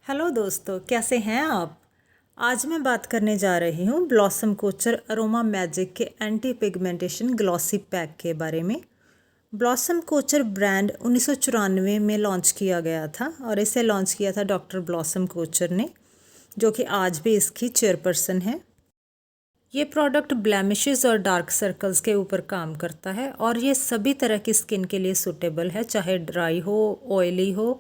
Hello दोस्तों, कैसे हैं आप। आज मैं बात करने जा रही हूँ ब्लॉसम कोचर अरोमा मैजिक के एंटी पिगमेंटेशन ग्लॉसी पैक के बारे में। ब्लॉसम कोचर ब्रांड 1994 में लॉन्च किया गया था और इसे लॉन्च किया था डॉक्टर ब्लॉसम कोचर ने, जो कि आज भी इसकी चेयरपर्सन है। ये प्रोडक्ट ब्लैमिशेस और डार्क सर्कल्स के ऊपर काम करता है और ये सभी तरह की स्किन के लिए सूटेबल है, चाहे ड्राई हो, ऑयली हो,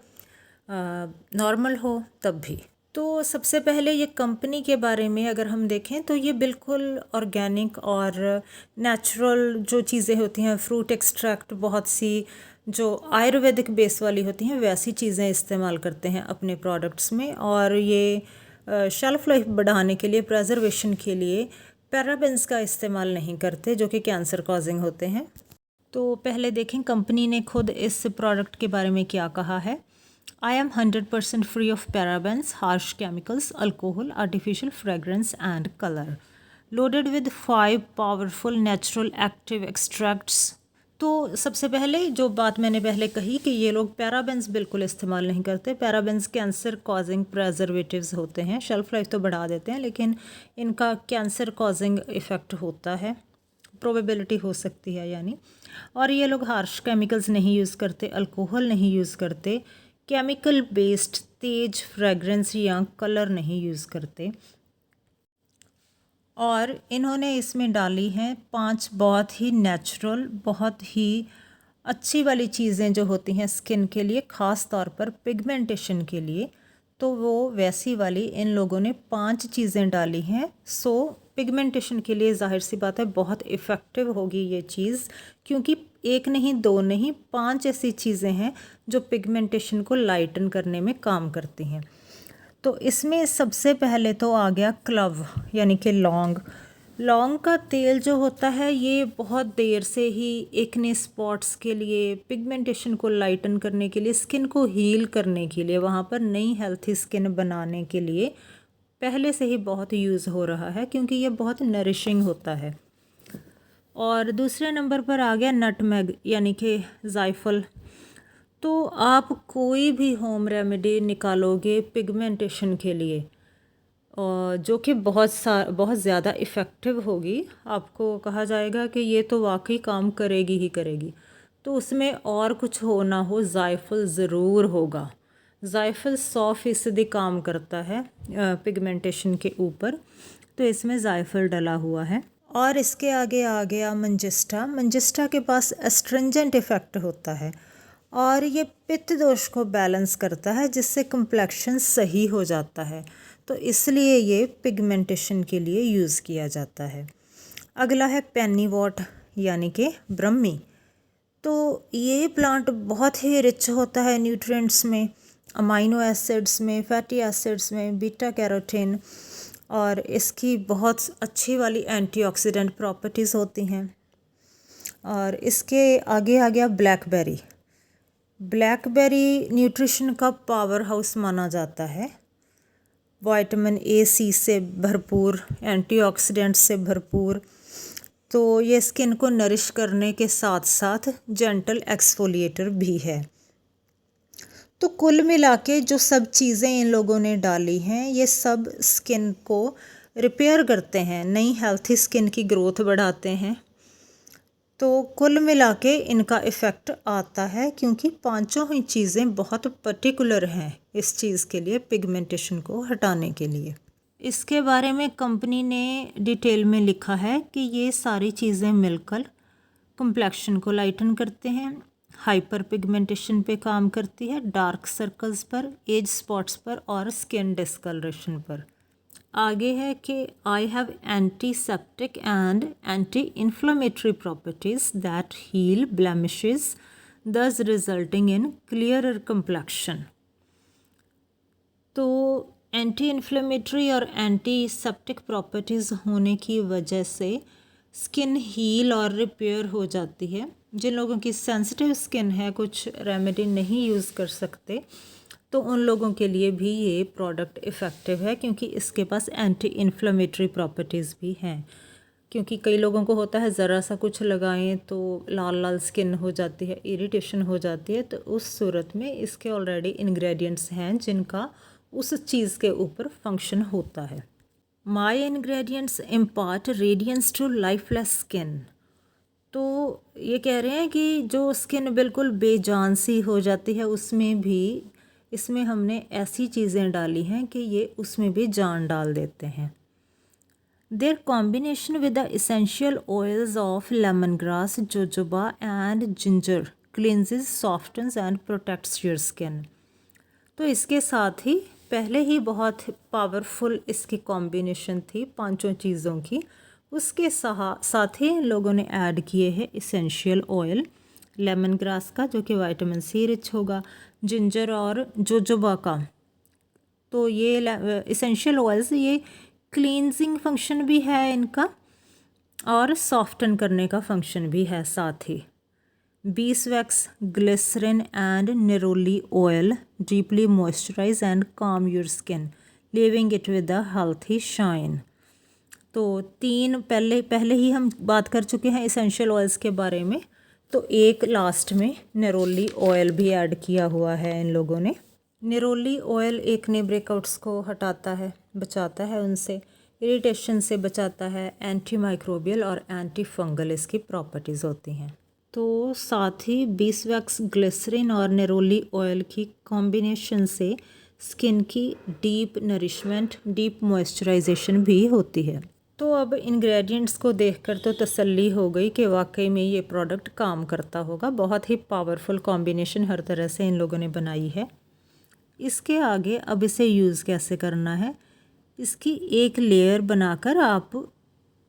नॉर्मल हो तब भी। तो सबसे पहले ये कंपनी के बारे में अगर हम देखें तो ये बिल्कुल ऑर्गेनिक और नेचुरल जो चीज़ें होती हैं, फ्रूट एक्सट्रैक्ट, बहुत सी जो आयुर्वेदिक बेस वाली होती हैं वैसी चीज़ें इस्तेमाल करते हैं अपने प्रोडक्ट्स में। और ये शेल्फ़ लाइफ बढ़ाने के लिए, प्रिजर्वेशन के लिए पैराबेंस का इस्तेमाल नहीं करते, जो कि कैंसर कॉजिंग होते हैं। तो पहले देखें कंपनी ने खुद इस प्रोडक्ट के बारे में क्या कहा है। I am 100% free of parabens, harsh chemicals, alcohol, artificial fragrance and color. Loaded with 5 powerful natural active extracts. तो सबसे पहले जो बात मैंने पहले कही कि ये लोग पैराबेंस बिल्कुल इस्तेमाल नहीं करते। पैराबेंस कैंसर कॉजिंग प्रेजर्वेटिव्स होते हैं, शेल्फ़ लाइफ तो बढ़ा देते हैं लेकिन इनका कैंसर कॉजिंग इफ़ेक्ट होता है, प्रोबेबिलिटी हो सकती है यानी। और ये लोग हार्श केमिकल्स नहीं यूज़ करते, अल्कोहल नहीं यूज़ करते, केमिकल बेस्ड तेज फ्रेगरेंस या कलर नहीं यूज़ करते। और इन्होंने इसमें डाली हैं 5 बहुत ही नेचुरल, बहुत ही अच्छी वाली चीज़ें जो होती हैं स्किन के लिए, ख़ास तौर पर पिगमेंटेशन के लिए। तो वो वैसी वाली इन लोगों ने 5 चीज़ें डाली हैं। सो पिगमेंटेशन के लिए जाहिर सी बात है बहुत इफ़ेक्टिव होगी ये चीज़, क्योंकि एक नहीं, दो नहीं, 5 ऐसी चीज़ें हैं जो पिगमेंटेशन को लाइटन करने में काम करती हैं। तो इसमें सबसे पहले तो आ गया क्लव यानी कि लौंग। लौंग का तेल जो होता है ये बहुत देर से ही एक्ने स्पॉट्स के लिए, पिगमेंटेशन को लाइटन करने के लिए, स्किन को हील करने के लिए, वहाँ पर नई हेल्थी स्किन बनाने के लिए पहले से ही बहुत यूज़ हो रहा है, क्योंकि ये बहुत नरिशिंग होता है। और दूसरे नंबर पर आ गया नटमेग यानी कि जायफल। तो आप कोई भी होम रेमेडी निकालोगे पिगमेंटेशन के लिए और जो कि बहुत ज़्यादा इफ़ेक्टिव होगी, आपको कहा जाएगा कि ये तो वाकई काम करेगी ही करेगी, तो उसमें और कुछ हो ना हो जायफल ज़रूर होगा। जायफल 100% काम करता है पिगमेंटेशन के ऊपर, तो इसमें जायफल डला हुआ है। और इसके आगे आ गया मंजिस्टा। मंजिस्टा के पास एस्ट्रिंजेंट इफ़ेक्ट होता है और ये पित्त दोष को बैलेंस करता है, जिससे कंप्लेक्शन सही हो जाता है, तो इसलिए ये पिगमेंटेशन के लिए यूज़ किया जाता है। अगला है पेनीवॉट यानी कि ब्रह्मी। तो ये प्लांट बहुत ही रिच होता है न्यूट्रिएंट्स में, अमाइनो एसिड्स में, फैटी एसिड्स में, बीटा कैरोटीन, और इसकी बहुत अच्छी वाली एंटीऑक्सीडेंट प्रॉपर्टीज़ होती हैं। और इसके आगे आ गया ब्लैकबेरी। ब्लैकबेरी न्यूट्रिशन का पावर हाउस माना जाता है, विटामिन ए, सी से भरपूर, एंटीऑक्सीडेंट्स से भरपूर। तो ये स्किन को नरिश करने के साथ साथ जेंटल एक्सफोलिएटर भी है। तो कुल मिला के जो सब चीज़ें इन लोगों ने डाली हैं ये सब स्किन को रिपेयर करते हैं, नई हेल्थी स्किन की ग्रोथ बढ़ाते हैं। तो कुल मिला के इनका इफ़ेक्ट आता है, क्योंकि पांचों ही चीज़ें बहुत पर्टिकुलर हैं इस चीज़ के लिए, पिगमेंटेशन को हटाने के लिए। इसके बारे में कंपनी ने डिटेल में लिखा है कि ये सारी चीज़ें मिलकर कंप्लेक्शन को लाइटन करते हैं, हाइपर पिगमेंटेशन पे काम करती है, डार्क सर्कल्स पर, एज स्पॉट्स पर और स्किन डिस्कलरेशन पर। आगे है कि I have antiseptic and anti inflammatory properties that heal blemishes, thus resulting in clearer complexion. तो एंटी इन्फ्लेमेटरी और एंटीसेप्टिक प्रॉपर्टीज़ होने की वजह से स्किन हील और रिपेयर हो जाती है। जिन लोगों की सेंसिटिव स्किन है, कुछ रेमेडी नहीं यूज़ कर सकते, तो उन लोगों के लिए भी ये प्रोडक्ट इफ़ेक्टिव है, क्योंकि इसके पास एंटी इन्फ्लेमेटरी प्रॉपर्टीज़ भी हैं। क्योंकि कई लोगों को होता है ज़रा सा कुछ लगाएं तो लाल लाल स्किन हो जाती है, इरिटेशन हो जाती है, तो उस सूरत में इसके ऑलरेडी इंग्रेडिएंट्स हैं जिनका उस चीज़ के ऊपर फंक्शन होता है। My ingredients impart radiance to lifeless skin. तो ये कह रहे हैं कि जो स्किन बिल्कुल बेजान सी हो जाती है उसमें भी इसमें हमने ऐसी चीज़ें डाली हैं कि ये उसमें भी जान डाल देते हैं। Their combination with the essential oils of lemon grass, jojoba and ginger cleanses, softens and protects your skin. तो इसके साथ ही पहले ही बहुत पावरफुल इसकी कॉम्बिनेशन थी पांचों चीज़ों की, उसके साथ ही लोगों ने ऐड किए हैं इसेंशियल ऑयल लेमन ग्रास का जो कि विटामिन सी रिच होगा, जिंजर और जोजोबा का। तो ये इसेंशियल ऑयल्स ये क्लींजिंग फंक्शन भी है इनका और सॉफ्टन करने का फंक्शन भी है साथ ही। Beeswax, glycerine and neroli oil deeply moisturise and calm your skin, leaving it with a healthy shine. तो तीन पहले ही हम बात कर चुके हैं इसेंशियल ऑयल्स के बारे में, तो एक लास्ट में निरोली ऑयल भी ऐड किया हुआ है इन लोगों ने। निरोली ऑयल एकने ब्रेकआउट्स को हटाता है, बचाता है उनसे, इरिटेशन से बचाता है, एंटी माइक्रोबियल और एंटी फंगल इसकी प्रॉपर्टीज़ होती हैं। तो साथ ही बीसवैक्स, ग्लिसरीन और निरोली ऑयल की कॉम्बिनेशन से स्किन की डीप नरिशमेंट, डीप मॉइस्चराइजेशन भी होती है। तो अब इंग्रेडिएंट्स को देखकर तो तसल्ली हो गई कि वाकई में ये प्रोडक्ट काम करता होगा। बहुत ही पावरफुल कॉम्बिनेशन हर तरह से इन लोगों ने बनाई है। इसके आगे अब इसे यूज़ कैसे करना है, इसकी एक लेयर बनाकर आप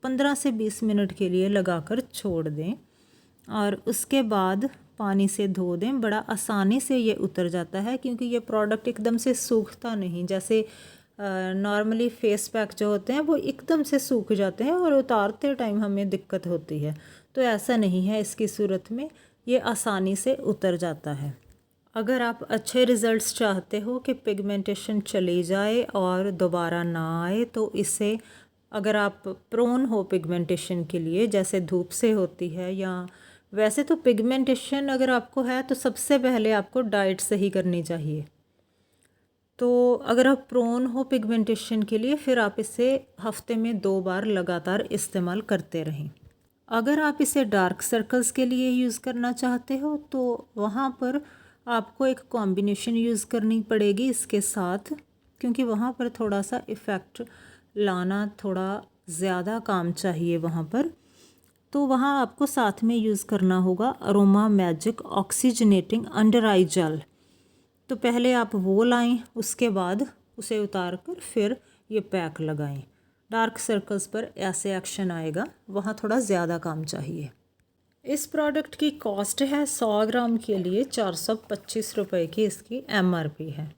15 से 20 मिनट के लिए लगाकर छोड़ दें और उसके बाद पानी से धो दें। बड़ा आसानी से ये उतर जाता है क्योंकि ये प्रोडक्ट एकदम से सूखता नहीं। जैसे नॉर्मली फेस पैक जो होते हैं वो एकदम से सूख जाते हैं और उतारते टाइम हमें दिक्कत होती है, तो ऐसा नहीं है इसकी सूरत में, ये आसानी से उतर जाता है। अगर आप अच्छे रिज़ल्ट्स चाहते हो कि पिगमेंटेशन चली जाए और दोबारा ना आए, तो इसे अगर आप प्रोन हो पिगमेंटेशन के लिए, जैसे धूप से होती है, या वैसे तो पिगमेंटेशन अगर आपको है तो सबसे पहले आपको डाइट सही करनी चाहिए। तो अगर आप प्रोन हो पिगमेंटेशन के लिए फिर आप इसे हफ्ते में 2 बार लगातार इस्तेमाल करते रहें। अगर आप इसे डार्क सर्कल्स के लिए यूज़ करना चाहते हो तो वहाँ पर आपको एक कॉम्बिनेशन यूज़ करनी पड़ेगी इसके साथ, क्योंकि वहाँ पर थोड़ा सा इफ़ेक्ट लाना थोड़ा ज़्यादा काम चाहिए वहाँ पर। तो वहाँ आपको साथ में यूज़ करना होगा अरोमा मैजिक ऑक्सीजनेटिंग अंडर आई जेल। तो पहले आप वो लाएं, उसके बाद उसे उतार कर फिर ये पैक लगाएं। डार्क सर्कल्स पर ऐसे एक्शन आएगा, वहाँ थोड़ा ज़्यादा काम चाहिए। इस प्रोडक्ट की कॉस्ट है 100 ग्राम के लिए 425 रुपये की इसकी MRP है।